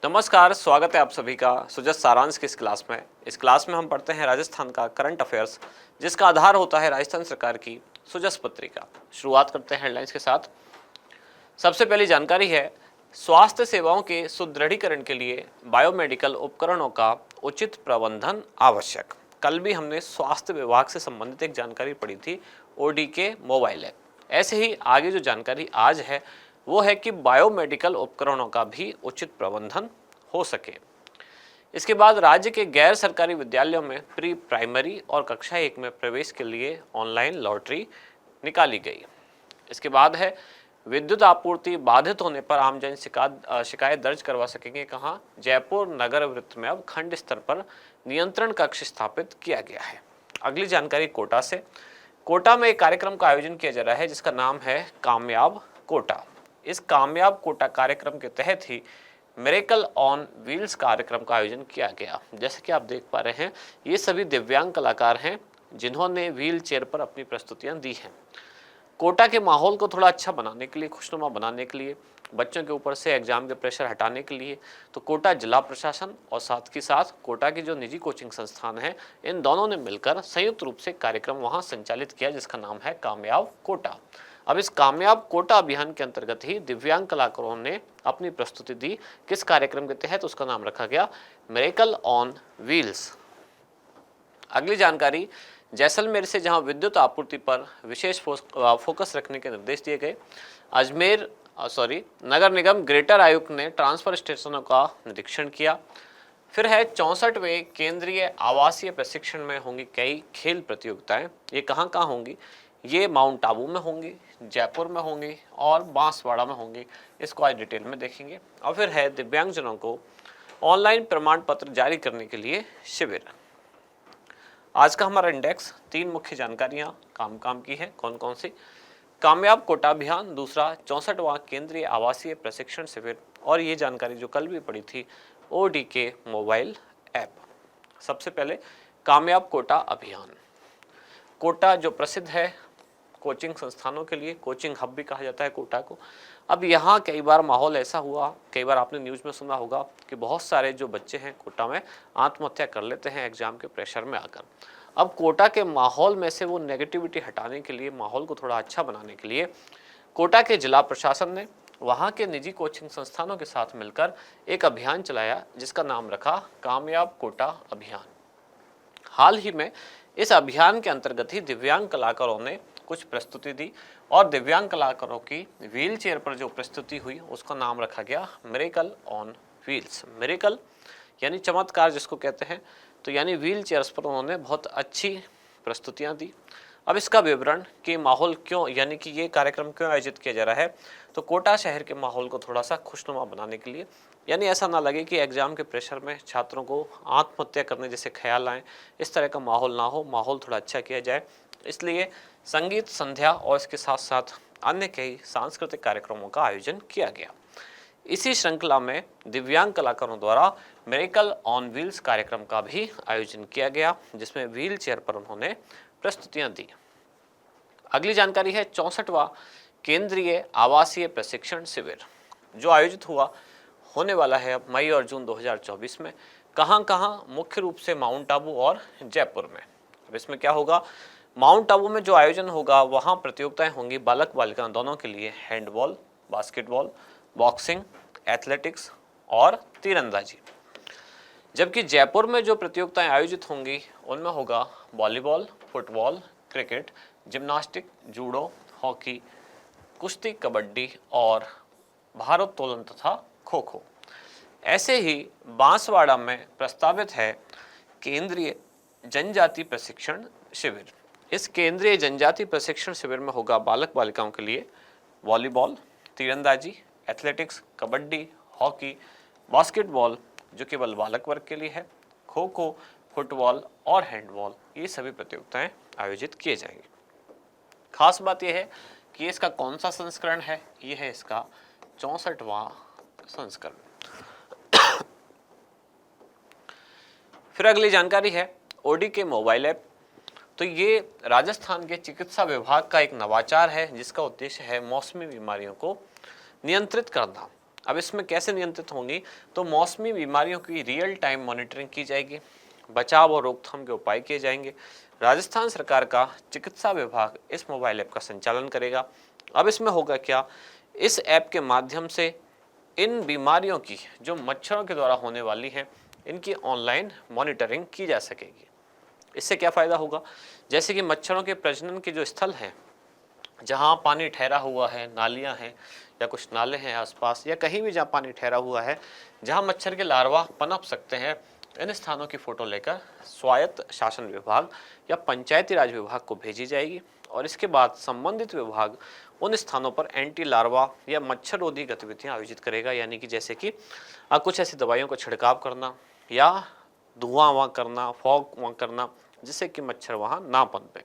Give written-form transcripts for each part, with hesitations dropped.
नमस्कार, स्वागत है आप सभी का सुजस सारांश की इस क्लास में। इस क्लास में हम पढ़ते हैं राजस्थान का करंट अफेयर्स, जिसका आधार होता है राजस्थान सरकार की सुजस पत्रिका। शुरुआत करते हैं हेडलाइंस के साथ। सबसे पहली जानकारी है, स्वास्थ्य सेवाओं के सुदृढ़ीकरण के लिए बायोमेडिकल उपकरणों का उचित प्रबंधन आवश्यक। कल भी हमने स्वास्थ्य विभाग से संबंधित एक जानकारी पढ़ी थी, ओडी के मोबाइल ऐप। ऐसे ही आगे जो जानकारी आज है वो है कि बायोमेडिकल उपकरणों का भी उचित प्रबंधन हो सके। इसके बाद राज्य के गैर सरकारी विद्यालयों में प्री प्राइमरी और कक्षा 1 में प्रवेश के लिए ऑनलाइन लॉटरी निकाली गई। इसके बाद है, विद्युत आपूर्ति बाधित होने पर आमजन शिकायत दर्ज करवा सकेंगे। कहाँ? जयपुर नगर वृत्त में अब खंड स्तर पर नियंत्रण कक्ष स्थापित किया गया है। अगली जानकारी कोटा से। कोटा में एक कार्यक्रम का आयोजन किया जा रहा है जिसका नाम है कामयाब कोटा। इस कामयाब कोटा कार्यक्रम के तहत ही मिरेकल ऑन व्हील्स कार्यक्रम का आयोजन किया गया। जैसे कि आप देख पा रहे हैं, ये सभी दिव्यांग कलाकार हैं जिन्होंने व्हील चेयर पर अपनी प्रस्तुतियां दी हैं। कोटा के माहौल को थोड़ा अच्छा बनाने के लिए, खुशनुमा बनाने के लिए, बच्चों के ऊपर से एग्जाम के प्रेशर हटाने के लिए तो कोटा जिला प्रशासन और साथ ही साथ कोटा की जो निजी कोचिंग संस्थान है, इन दोनों ने मिलकर संयुक्त रूप से कार्यक्रम वहां संचालित किया जिसका नाम है कामयाब कोटा। अब इस कामयाब कोटा अभियान के अंतर्गत ही दिव्यांग कलाकारों ने अपनी प्रस्तुति दी। किस कार्यक्रम के तहत? उसका नाम रखा गया मिरेकल ऑन व्हील्स। अगली जानकारी, जैसलमेर से जहां विद्युत आपूर्ति पर विशेष फोकस रखने के निर्देश दिए गए। नगर निगम ग्रेटर आयुक्त ने ट्रांसफर स्टेशनों का निरीक्षण किया। फिर है 64वें केंद्रीय आवासीय प्रशिक्षण में होंगी कई खेल प्रतियोगिताएं। ये कहाँ कहाँ होंगी? ये माउंट आबू में होंगी, जयपुर में होंगी और बांसवाड़ा में होंगी। इसको आज डिटेल में देखेंगे। और फिर है दिव्यांगजनों को ऑनलाइन प्रमाण पत्र जारी करने के लिए शिविर। आज का हमारा इंडेक्स 3 मुख्य जानकारियां काम की है। कौन कौन सी? कामयाब कोटा अभियान, दूसरा 64वां केंद्रीय आवासीय प्रशिक्षण शिविर, और ये जानकारी जो कल भी पड़ी थी ओडी के मोबाइल ऐप। सबसे पहले कामयाब कोटा अभियान। कोटा जो प्रसिद्ध है कोचिंग संस्थानों के लिए, कोचिंग हब भी कहा जाता है कोटा को। अब यहाँ कई बार माहौल ऐसा हुआ, कई बार आपने न्यूज़ में सुना होगा कि बहुत सारे जो बच्चे हैं कोटा में आत्महत्या कर लेते हैं एग्जाम के प्रेशर में आकर। अब कोटा के माहौल में से वो नेगेटिविटी हटाने के लिए, माहौल को थोड़ा अच्छा बनाने के लिए कोटा के जिला प्रशासन ने वहाँ के निजी कोचिंग संस्थानों के साथ मिलकर एक अभियान चलाया जिसका नाम रखा कामयाब कोटा अभियान। हाल ही में इस अभियान के अंतर्गत ही दिव्यांग कलाकारों ने कुछ प्रस्तुति दी और दिव्यांग कलाकारों की व्हील चेयर पर जो प्रस्तुति हुई उसका नाम रखा गया मिरेकल ऑन व्हील्स। मिरेकल यानी चमत्कार जिसको कहते हैं, तो यानी व्हील चेयर्स पर उन्होंने बहुत अच्छी प्रस्तुतियां दी। अब इसका विवरण कि माहौल क्यों, यानी कि ये कार्यक्रम क्यों आयोजित किया जा रहा है, तो कोटा शहर के माहौल को थोड़ा सा खुशनुमा बनाने के लिए, यानी ऐसा ना लगे कि एग्जाम के प्रेशर में छात्रों को आत्महत्या करने जैसे ख्याल आए, इस तरह का माहौल ना हो, माहौल थोड़ा अच्छा किया जाए। इसलिए संगीत संध्या और इसके साथ साथ अन्य कई सांस्कृतिक कार्यक्रमों का आयोजन किया गया। इसी श्रृंखला में दिव्यांग कलाकारों द्वारा मिरेकल ऑन व्हील्स कार्यक्रम का भी आयोजन किया गया जिसमें व्हील चेयर पर उन्होंने प्रस्तुतियां दी। अगली जानकारी है 64वां केंद्रीय आवासीय प्रशिक्षण शिविर जो आयोजित होने वाला है अब मई और जून 2024 में। कहाँ? मुख्य रूप से माउंट आबू और जयपुर में। अब इसमें क्या होगा? माउंट आबू में जो आयोजन होगा वहाँ प्रतियोगिताएं होंगी बालक बालिका दोनों के लिए, हैंडबॉल, बास्केटबॉल, बॉक्सिंग, एथलेटिक्स और तीरंदाजी। जबकि जयपुर में जो प्रतियोगिताएं आयोजित होंगी उनमें होगा volleyball, football, cricket, gymnastic, judo, hockey, कुश्ती, कबड्डी और भारोत्तोलन तथा खो खो। ऐसे ही बांसवाड़ा में प्रस्तावित है केंद्रीय जनजाति प्रशिक्षण शिविर। इस केंद्रीय जनजाति प्रशिक्षण शिविर में होगा बालक बालिकाओं के लिए वॉलीबॉल, तीरंदाजी, एथलेटिक्स, कबड्डी, हॉकी, बास्केटबॉल जो केवल बालक वर्ग के लिए है, खो खो, फुटबॉल और हैंडबॉल, ये सभी प्रतियोगिताएं आयोजित किए जाएंगे। खास बात यह है कि इसका कौन सा संस्करण है? ये है इसका 64वां संस्करण। फिर अगली जानकारी है ओडी के मोबाइल ऐप। तो ये राजस्थान के चिकित्सा विभाग का एक नवाचार है जिसका उद्देश्य है मौसमी बीमारियों को नियंत्रित करना। अब इसमें कैसे नियंत्रित होंगी, तो मौसमी बीमारियों की रियल टाइम मॉनिटरिंग की जाएगी, बचाव और रोकथाम के उपाय किए जाएंगे। राजस्थान सरकार का चिकित्सा विभाग इस मोबाइल ऐप का संचालन करेगा। अब इसमें होगा क्या, इस ऐप के माध्यम से इन बीमारियों की जो मच्छरों के द्वारा होने वाली हैं, इनकी ऑनलाइन मॉनिटरिंग की जा सकेगी। इससे क्या फ़ायदा होगा, जैसे कि मच्छरों के प्रजनन के जो स्थल हैं, जहाँ पानी ठहरा हुआ है, नालियाँ हैं या कुछ नाले हैं आसपास, या कहीं भी जहाँ पानी ठहरा हुआ है, जहाँ मच्छर के लार्वा पनप सकते हैं, इन स्थानों की फ़ोटो लेकर स्वायत्त शासन विभाग या पंचायती राज विभाग को भेजी जाएगी और इसके बाद संबंधित विभाग उन स्थानों पर एंटी लार्वा या मच्छर रोधी गतिविधियां आयोजित करेगा, यानी कि जैसे कि कुछ ऐसी दवाइयों का छिड़काव करना या धुआं वहाँ करना, फॉग वहाँ करना, जिससे कि मच्छर वहाँ ना पनपे।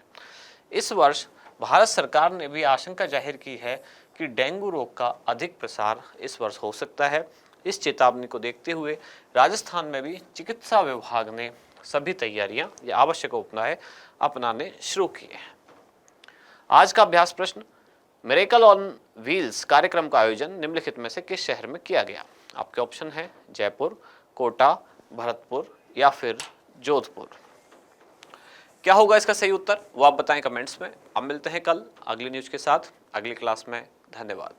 इस वर्ष भारत सरकार ने भी आशंका जाहिर की है कि डेंगू रोग का अधिक प्रसार इस वर्ष हो सकता है। इस चेतावनी को देखते हुए राजस्थान में भी चिकित्सा विभाग ने सभी तैयारियां या आवश्यक उपाय अपनाने शुरू किए हैं। आज का अभ्यास प्रश्न, मिरेकल ऑन व्हील्स कार्यक्रम का आयोजन निम्नलिखित में से किस शहर में किया गया? आपके ऑप्शन है जयपुर, कोटा, भरतपुर या फिर जोधपुर। क्या होगा इसका सही उत्तर, वो आप बताएं कमेंट्स में। अब मिलते हैं कल अगली न्यूज के साथ अगली क्लास में। धन्यवाद।